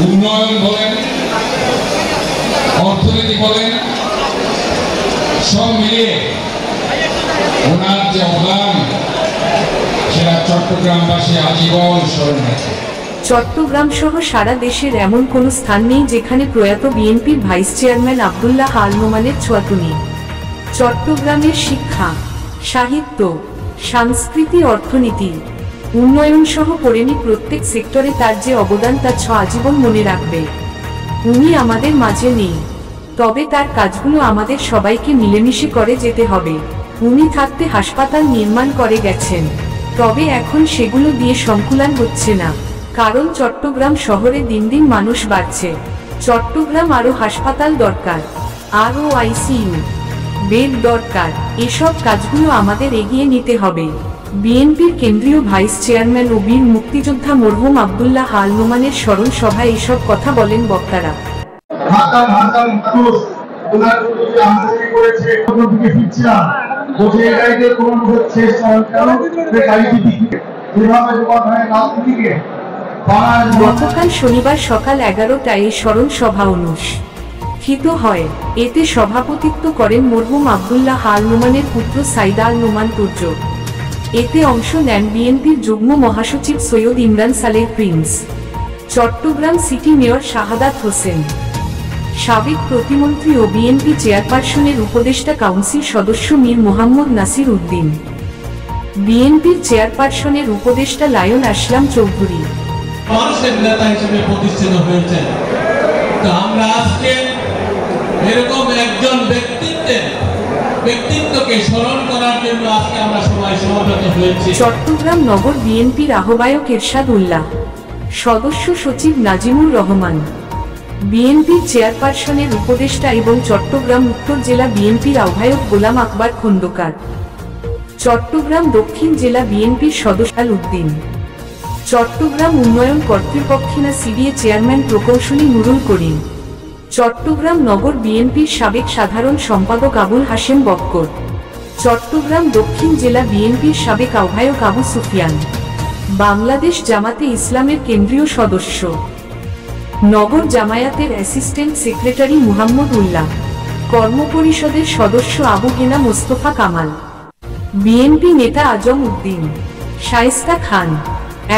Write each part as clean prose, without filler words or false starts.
উন্নয়ন বলেন, অর্থনীতি বলেন, সব মিলিয়ে ওনার যে অবদান সেটা চট্টগ্রামবাসী আজীবন স্মরণ রাখে। চট্টগ্রাম সহ সারা দেশের এমন কোনো স্থান নেই যেখানে প্রয়াত বিএনপির ভাইস চেয়ারম্যান আব্দুল্লাহ আল নোমানের ছোঁয়া নেই। চট্টগ্রামের শিক্ষা, সাহিত্য, সংস্কৃতি, অর্থনীতি, উন্নয়ন সহ পড়েনি প্রত্যেক সেক্টরে তার যে অবদান তার ছোঁয়া আজীবন মনে রাখবে। উনি আমাদের মাঝে নেই, তবে তার কাজগুলো আমাদের সবাইকে মিলেমিশে করে যেতে হবে। উনি থাকতে হাসপাতাল নির্মাণ করে গেছেন, তবে এখন সেগুলো দিয়ে সংকুলান হচ্ছে না, কারণ চট্টগ্রাম শহরে দিন দিন মানুষ বাড়ছে। চট্টগ্রাম আরও হাসপাতাল দরকার, আরও আইসিইউ বেড দরকার। এসব কাজগুলো আমাদের এগিয়ে নিতে হবে। বিএনপির কেন্দ্রীয় ভাইস চেয়ারম্যান ও বীর মুক্তিযোদ্ধা মরহুম আব্দুল্লাহ আল নোমানের স্মরণ সভায় এসব কথা বলেন বক্তারা। গতকাল শনিবার সকাল 11টায় এই স্মরণ সভা অনুষ্ঠিত হয়। এতে সভাপতিত্ব করেন মরহুম আব্দুল্লাহ আল নোমানের পুত্র সাইদ আল নোমান তুর্য। এতে অংশ নেন বিএনপির যুগ্ম মহাসচিব Syed Imran Saleh Prince, Chittagong city mayor Shahadat Hossain, সাবেক প্রতিমন্ত্রী ও বিএনপি চেয়ারপারসনের উপদেষ্টা কাউন্সিল সদস্য মীর মোহাম্মদ নাসির উদ্দিন, বিএনপির চেয়ারপারসনের উপদেষ্টা লায়ন আসলাম চৌধুরী। মানুষের নেতা হিসেবে প্রতিষ্ঠিত হয়েছে। তো আমরা আজকে এরকম একজন ব্যক্তিত্বকে স্মরণ করার জন্য আজকে আমরা সবাই সমবেত হয়েছি। চট্টগ্রাম নগর বিএনপির আহ্বায়ক এরশাদ উল্লাহ, সদস্য সচিব নাজিমুর রহমান, বিএনপির চেয়ারপারসনের উপদেষ্টা এবং চট্টগ্রাম উত্তর জেলা বিএনপির আহ্বায়ক গোলাম আকবর খন্দকার, চট্টগ্রাম দক্ষিণ জেলা বিএনপির সদস্য আল উদ্দিন, চট্টগ্রাম উন্নয়ন কর্তৃপক্ষিনা সিডিএ চেয়ারম্যান প্রকৌশলী নুরুল করিম, চট্টগ্রাম নগর বিএনপির সাবেক সাধারণ সম্পাদক আবুল হাশেম বক্কর, চট্টগ্রাম দক্ষিণ জেলা বিএনপির সাবেক আহ্বায়ক আবু সুফিয়ান, বাংলাদেশ জামাতে ইসলামের কেন্দ্রীয় সদস্য, নগর জামায়াতের অ্যাসিস্ট্যান্ট সেক্রেটারি মুহাম্মদ উল্লাহ, কর্মপরিষদের সদস্য আবু হেনা মোস্তফা কামাল, বিএনপি নেতা আজম উদ্দিন, শায়েস্তা খান।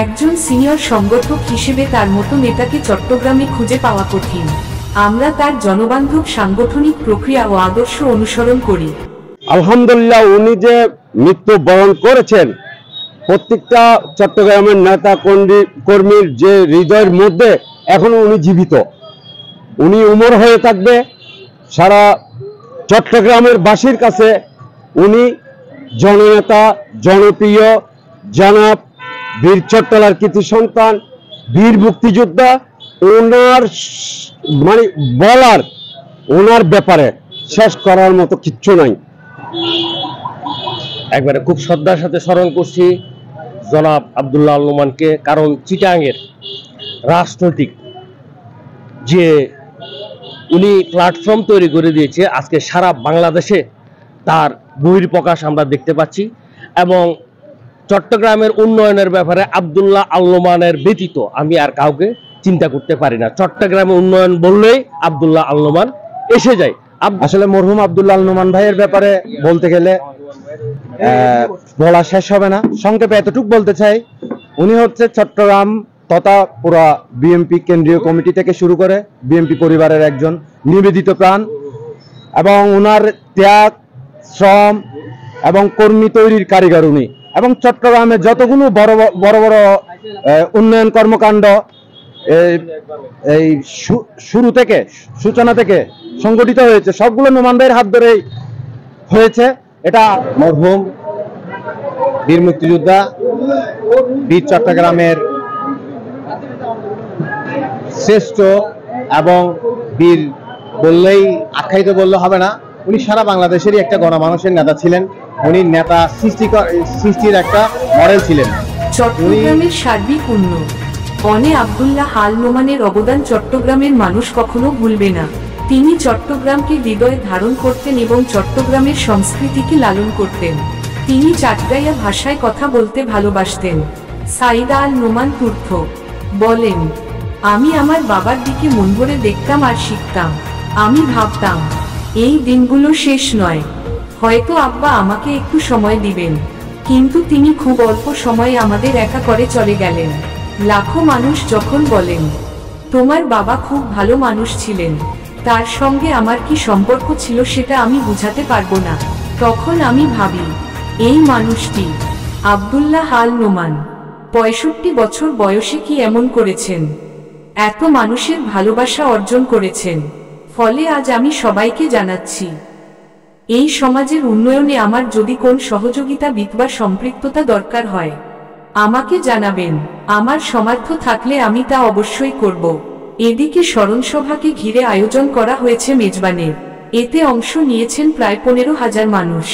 একজন সিনিয়র সংগঠক হিসেবে তার মতো নেতাকে চট্টগ্রামে খুঁজে পাওয়া কঠিন। আমরা তার জনবান্ধব সাংগঠনিক প্রক্রিয়া ও আদর্শ অনুসরণ করি। আলহামদুলিল্লাহ, উনি যে মৃত্যুবরণ করেছেন, প্রত্যেকটা চট্টগ্রামের নেতা কর্মীর যে হৃদয়ের মধ্যে এখনো উনি জীবিত। উনি উমর হয়ে থাকবে সারা চট্টগ্রামের বাসীর কাছে। উনি জননেতা, জনপ্রিয় জনাব বীর চট্টলার কৃতি সন্তান, বীর মুক্তিযোদ্ধা। ওনার মানে বলার, ওনার ব্যাপারে শেষ করার মতো কিচ্ছু নাই। একবারে খুব শ্রদ্ধার সাথে স্মরণ করছি জনাব আব্দুল্লাহ আল নোমানকে, কারণ চিটাঙের রাজনৈতিক যে উনি প্ল্যাটফর্ম তৈরি করে দিয়েছে, আজকে সারা বাংলাদেশে তার বহিঃপ্রকাশ আমরা দেখতে পাচ্ছি। এবং চট্টগ্রামের উন্নয়নের ব্যাপারে আব্দুল্লাহ আল নোমানের ব্যতীত আমি আর কাউকে চিন্তা করতে পারি না। চট্টগ্রামে উন্নয়ন বললেই আব্দুল্লাহ আল নোমান এসে যায়। আসলে মরহুম আব্দুল্লাহ আল নোমান ভাইয়ের ব্যাপারে বলতে গেলে বলা শেষ হবে না। সংক্ষেপে এতটুকু বলতে চাই, উনি হচ্ছে চট্টগ্রাম তথা পুরা বিএনপি কেন্দ্রীয় কমিটি থেকে শুরু করে বিএনপি পরিবারের একজন নিবেদিত প্রাণ, এবং ওনার ত্যাগ, শ্রম এবং কর্মী তৈরির কারিগর উনি। এবং চট্টগ্রামে যতগুলো বড় বড় উন্নয়ন কর্মকাণ্ড এই শুরু থেকে, সূচনা থেকে সংগঠিত হয়েছে, সবগুলো নোমান ভাইয়ের হাত ধরেই হয়েছে। এটা মরহুম বীর মুক্তিযোদ্ধা, বীর চট্টগ্রামের শ্রেষ্ঠ এবং বীর বললেই আখ্যায়িত বললে হবে না, উনি সারা বাংলাদেশেরই একটা গণমানুষের নেতা ছিলেন। উনি নেতা সৃষ্টির একটা মডেল ছিলেন। চট্টগ্রামের সার্বিক উন্নয়নে আব্দুল্লাহ আল নোমানের অবদান চট্টগ্রামের মানুষ কখনো ভুলবে না। তিনি চট্টগ্রামকে হৃদয়ে ধারণ করতেন এবং চট্টগ্রামের সংস্কৃতিকে লালন করতেন। তিনি চাটগাইয়া ভাষায় কথা বলতে ভালোবাসতেন। সাইদ আল নোমান তুর্থ বলেন, আমি আমার বাবার দিকে মন ভরে দেখতাম আর শিখতাম। আমি ভাবতাম এই দিনগুলো শেষ নয়, হয়তো আব্বা আমাকে একটু সময় দিবেন। কিন্তু তিনি খুব অল্প সময়ে আমাদের একা করে চলে গেলেন। লাখো মানুষ যখন বলেন তোমার বাবা খুব ভালো মানুষ ছিলেন, তার সঙ্গে আমার কি সম্পর্ক ছিল সেটা আমি বুঝাতে পারবো না। তখন আমি ভাবি এই মানুষটি আব্দুল্লাহ আল নোমান 65 বছর বয়সে কি এমন করেছেন, এত মানুষের ভালোবাসা অর্জন করেছেন। ফলে আজ আমি সবাইকে জানাচ্ছি, এই সমাজের উন্নয়নে আমার যদি কোন সহযোগিতা বা সম্পৃক্ততা দরকার হয় আমাকে জানাবেন। আমার সামর্থ্য থাকলে আমি তা অবশ্যই করব। এদিকে স্মরণসভাকে ঘিরে আয়োজন করা হয়েছে মেজবানের। এতে অংশ নিয়েছেন প্রায় 15,000 মানুষ।